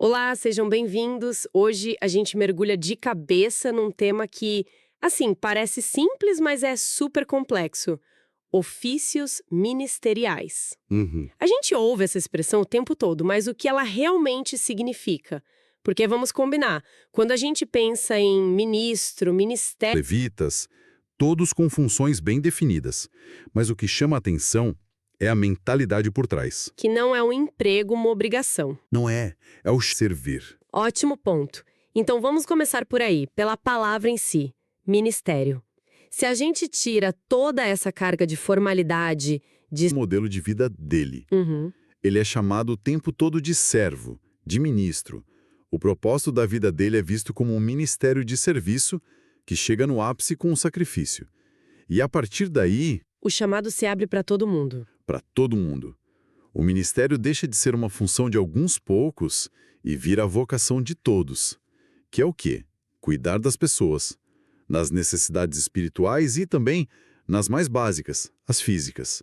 Olá, sejam bem-vindos. Hoje a gente mergulha de cabeça num tema que, assim, parece simples, mas é super complexo: ofícios ministeriais. Uhum. A gente ouve essa expressão o tempo todo, mas o que ela realmente significa? Porque vamos combinar, quando a gente pensa em ministro, ministério, Levitas, todos com funções bem definidas. Mas o que chama a atenção é a mentalidade por trás. que não é um emprego, uma obrigação. Não é, é o servir. Ótimo ponto. Então vamos começar por aí, pela palavra em si, ministério. Se a gente tira toda essa carga de formalidade, de... O modelo de vida dele. Uhum. Ele é chamado o tempo todo de servo, de ministro. O propósito da vida dele é visto como um ministério de serviço que chega no ápice com um sacrifício. E a partir daí, O chamado se abre para todo mundo. para todo mundo. O ministério deixa de ser uma função de alguns poucos e vira a vocação de todos. Que é o quê? Cuidar das pessoas, nas necessidades espirituais e também nas mais básicas, as físicas.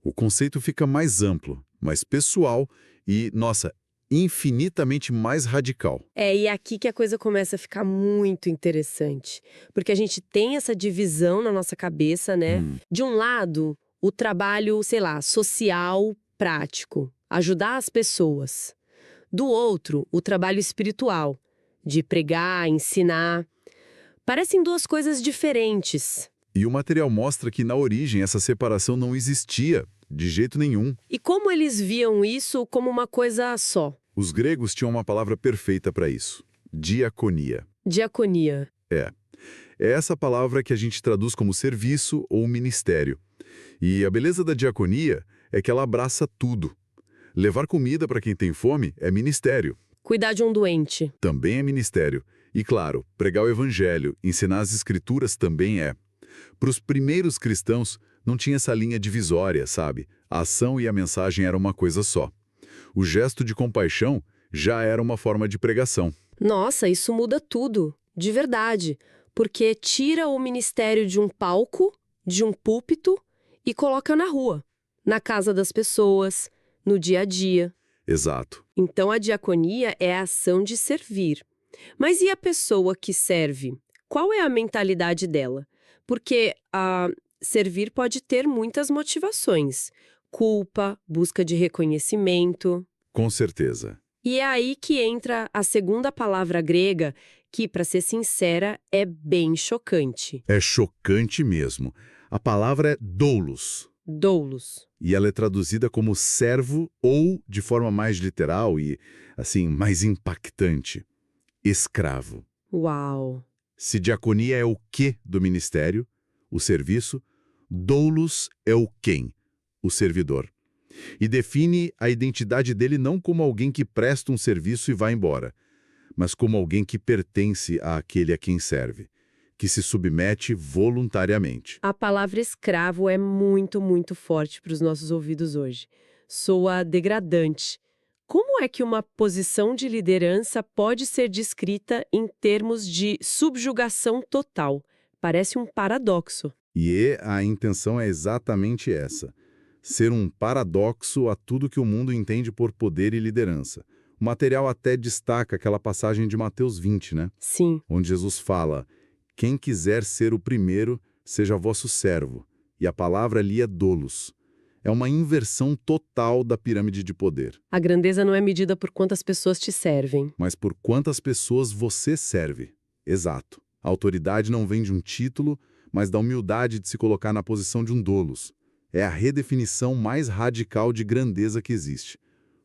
O conceito fica mais amplo, mais pessoal e, nossa, infinitamente mais radical. E aqui que a coisa começa a ficar muito interessante. Porque a gente tem essa divisão na nossa cabeça, né? De um lado, o trabalho, sei lá, social, prático, ajudar as pessoas. Do outro, o trabalho espiritual, de pregar, ensinar. Parecem duas coisas diferentes. E o material mostra que, na origem, essa separação não existia, de jeito nenhum. E como eles viam isso como uma coisa só? Os gregos tinham uma palavra perfeita para isso: diaconia. Diaconia. É essa palavra que a gente traduz como serviço ou ministério. E a beleza da diaconia é que ela abraça tudo. Levar comida para quem tem fome é ministério, Cuidar de um doente. também é ministério. E claro, pregar o evangelho, ensinar as escrituras também é. Para os primeiros cristãos, não tinha essa linha divisória, sabe? A ação e a mensagem eram uma coisa só. O gesto de compaixão já era uma forma de pregação. Nossa, isso muda tudo, de verdade. Porque tira o ministério de um palco, de um púlpito, e coloca na rua, na casa das pessoas, no dia a dia. Exato. Então a diaconia é a ação de servir. Mas e a pessoa que serve? Qual é a mentalidade dela? Porque servir pode ter muitas motivações: culpa, busca de reconhecimento. Com certeza. E é aí que entra a segunda palavra grega, que, para ser sincera, é bem chocante: É chocante mesmo. A palavra é doulos. doulos. E ela é traduzida como servo ou, de forma mais literal e, assim, mais impactante, escravo. Uau! Se diaconia é o quê do ministério, o serviço, doulos é o quem, o servidor. E define a identidade dele não como alguém que presta um serviço e vai embora, mas como alguém que pertence àquele a quem serve, que se submete voluntariamente. A palavra escravo é muito, muito forte para os nossos ouvidos hoje. Soa degradante. Como é que uma posição de liderança pode ser descrita em termos de subjugação total? Parece um paradoxo. E a intenção é exatamente essa: ser um paradoxo a tudo que o mundo entende por poder e liderança. O material até destaca aquela passagem de Mateus 20, né? Sim. Onde Jesus fala: quem quiser ser o primeiro, seja vosso servo. E a palavra ali é doulos. É uma inversão total da pirâmide de poder. A grandeza não é medida por quantas pessoas te servem. Mas por quantas pessoas você serve. Exato. A autoridade não vem de um título, mas da humildade de se colocar na posição de um doulos. É a redefinição mais radical de grandeza que existe.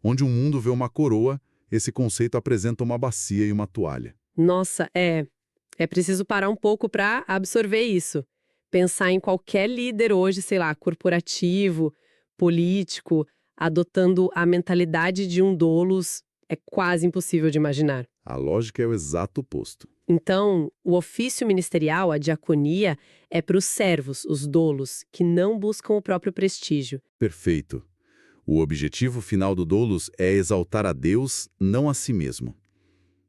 Onde o mundo vê uma coroa, esse conceito apresenta uma bacia e uma toalha. Nossa, é preciso parar um pouco para absorver isso. Pensar em qualquer líder hoje, sei lá, corporativo, político, adotando a mentalidade de um doulos, é quase impossível de imaginar. A lógica é o exato oposto. Então, o ofício ministerial, a diaconia, é para os servos, os doulos, que não buscam o próprio prestígio. Perfeito. O objetivo final do doulos é exaltar a Deus, não a si mesmo.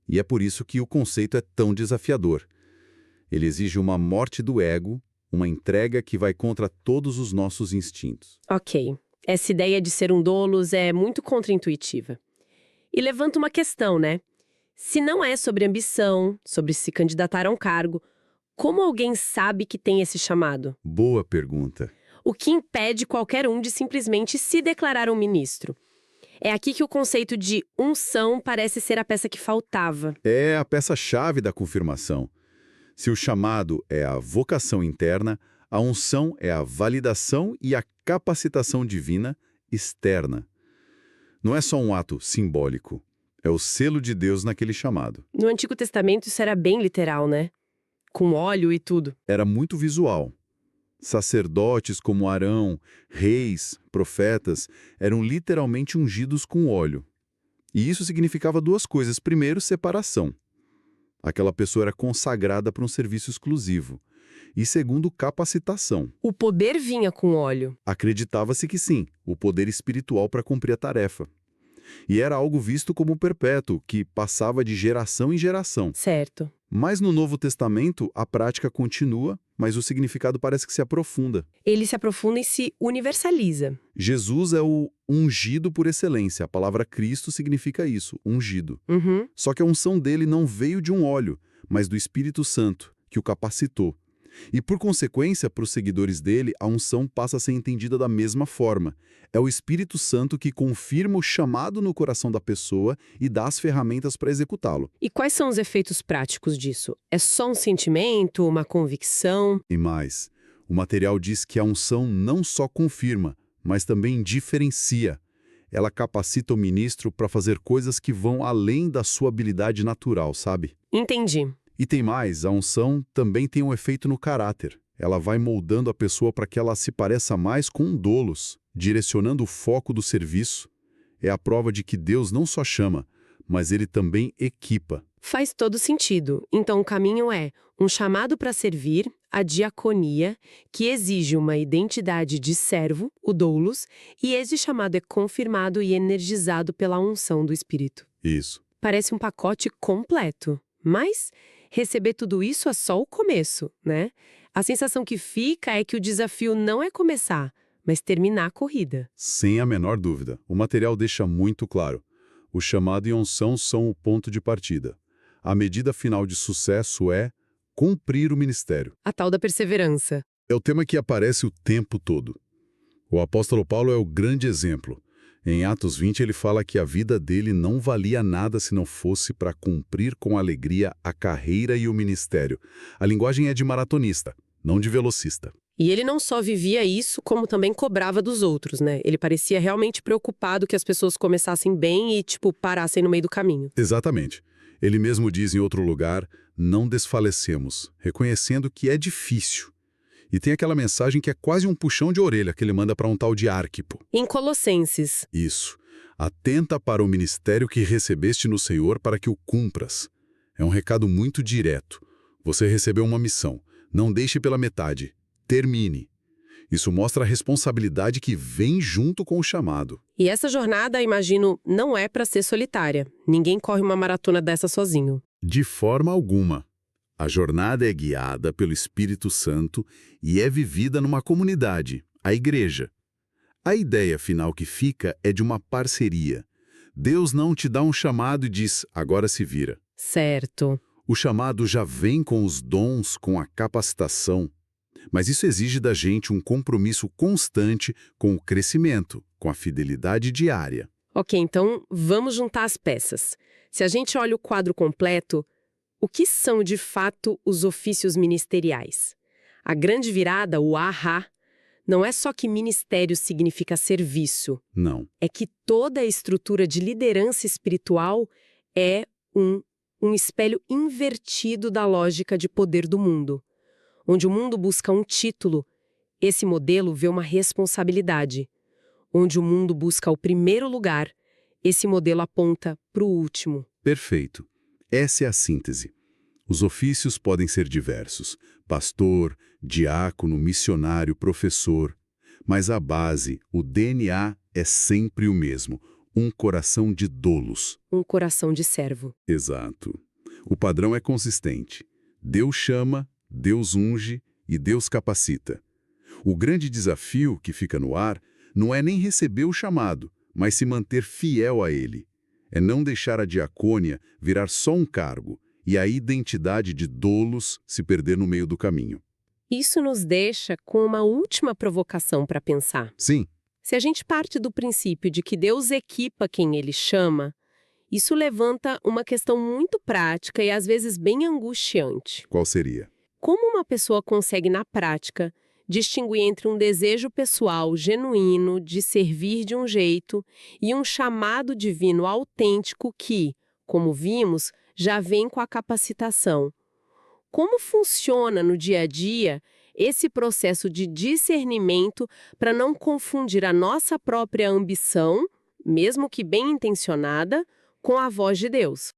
E é por isso que o conceito é tão desafiador. Ele exige uma morte do ego, uma entrega que vai contra todos os nossos instintos. Ok, essa ideia de ser um doulos é muito contraintuitiva. E levanta uma questão, né? Se não é sobre ambição, sobre se candidatar a um cargo, como alguém sabe que tem esse chamado? Boa pergunta. O que impede qualquer um de simplesmente se declarar um ministro? É aqui que o conceito de unção parece ser a peça que faltava. É a peça-chave da confirmação. Se o chamado é a vocação interna, a unção é a validação e a capacitação divina externa. Não é só um ato simbólico, é o selo de Deus naquele chamado. No Antigo Testamento isso era bem literal, né? Com óleo e tudo. Era muito visual. Sacerdotes como Arão, reis, profetas, eram literalmente ungidos com óleo. E isso significava duas coisas. Primeiro, separação. Aquela pessoa era consagrada para um serviço exclusivo. E segundo, capacitação. O poder vinha com óleo. Acreditava-se que sim, o poder espiritual para cumprir a tarefa. E era algo visto como perpétuo, que passava de geração em geração. Certo. Mas no Novo Testamento, a prática continua, mas o significado parece que se aprofunda. Ele se aprofunda e se universaliza. Jesus é o ungido por excelência. A palavra Cristo significa isso, ungido. Uhum. Só que a unção dele não veio de um óleo, mas do Espírito Santo, que o capacitou. E, por consequência, para os seguidores dele, a unção passa a ser entendida da mesma forma. É o Espírito Santo que confirma o chamado no coração da pessoa e dá as ferramentas para executá-lo. E quais são os efeitos práticos disso? É só um sentimento, uma convicção? E mais, o material diz que a unção não só confirma, mas também diferencia. Ela capacita o ministro para fazer coisas que vão além da sua habilidade natural, sabe? Entendi. E tem mais, a unção também tem um efeito no caráter. Ela vai moldando a pessoa para que ela se pareça mais com um doulos, direcionando o foco do serviço. É a prova de que Deus não só chama, mas ele também equipa. Faz todo sentido. Então o caminho é um chamado para servir, a diaconia, que exige uma identidade de servo, o doulos, e esse chamado é confirmado e energizado pela unção do Espírito. Isso. Parece um pacote completo, mas receber tudo isso é só o começo, né? A sensação que fica é que o desafio não é começar, mas terminar a corrida. Sem a menor dúvida. O material deixa muito claro. O chamado e a unção são o ponto de partida. A medida final de sucesso é cumprir o ministério. A tal da perseverança. É o tema que aparece o tempo todo. O apóstolo Paulo é o grande exemplo. Em Atos 20, ele fala que a vida dele não valia nada se não fosse para cumprir com alegria a carreira e o ministério. A linguagem é de maratonista, não de velocista. E ele não só vivia isso, como também cobrava dos outros, né? Ele parecia realmente preocupado que as pessoas começassem bem e, parassem no meio do caminho. Exatamente. Ele mesmo diz em outro lugar, não desfalecemos, reconhecendo que é difícil. E tem aquela mensagem que é quase um puxão de orelha que ele manda para um tal de Arquipo. Em Colossenses. Isso. Atenta para o ministério que recebeste no Senhor para que o cumpras. É um recado muito direto. Você recebeu uma missão. Não deixe pela metade. Termine. Isso mostra a responsabilidade que vem junto com o chamado. E essa jornada, imagino, não é para ser solitária. Ninguém corre uma maratona dessa sozinho. De forma alguma. A jornada é guiada pelo Espírito Santo e é vivida numa comunidade, a igreja. A ideia final que fica é de uma parceria. Deus não te dá um chamado e diz, agora se vira. Certo. O chamado já vem com os dons, com a capacitação. Mas isso exige da gente um compromisso constante com o crescimento, com a fidelidade diária. Ok, então vamos juntar as peças. Se a gente olha o quadro completo, o que são de fato os ofícios ministeriais? A grande virada, o ahá, não é só que ministério significa serviço. Não. É que toda a estrutura de liderança espiritual é um espelho invertido da lógica de poder do mundo. Onde o mundo busca um título, esse modelo vê uma responsabilidade. Onde o mundo busca o primeiro lugar, esse modelo aponta para o último. Perfeito. Essa é a síntese. Os ofícios podem ser diversos: pastor, diácono, missionário, professor. Mas a base, o DNA, é sempre o mesmo: um coração de doulos. Um coração de servo. Exato. O padrão é consistente. Deus chama, Deus unge e Deus capacita. O grande desafio que fica no ar não é nem receber o chamado, mas se manter fiel a ele. É não deixar a diacônia virar só um cargo e a identidade de doulos se perder no meio do caminho. Isso nos deixa com uma última provocação para pensar. Sim, Se a gente parte do princípio de que Deus equipa quem Ele chama, isso levanta uma questão muito prática e às vezes bem angustiante. qual seria? Como uma pessoa consegue, na prática, distinguir entre um desejo pessoal genuíno de servir de um jeito e um chamado divino autêntico que, como vimos, já vem com a capacitação? Como funciona no dia a dia esse processo de discernimento para não confundir a nossa própria ambição, mesmo que bem intencionada, com a voz de Deus?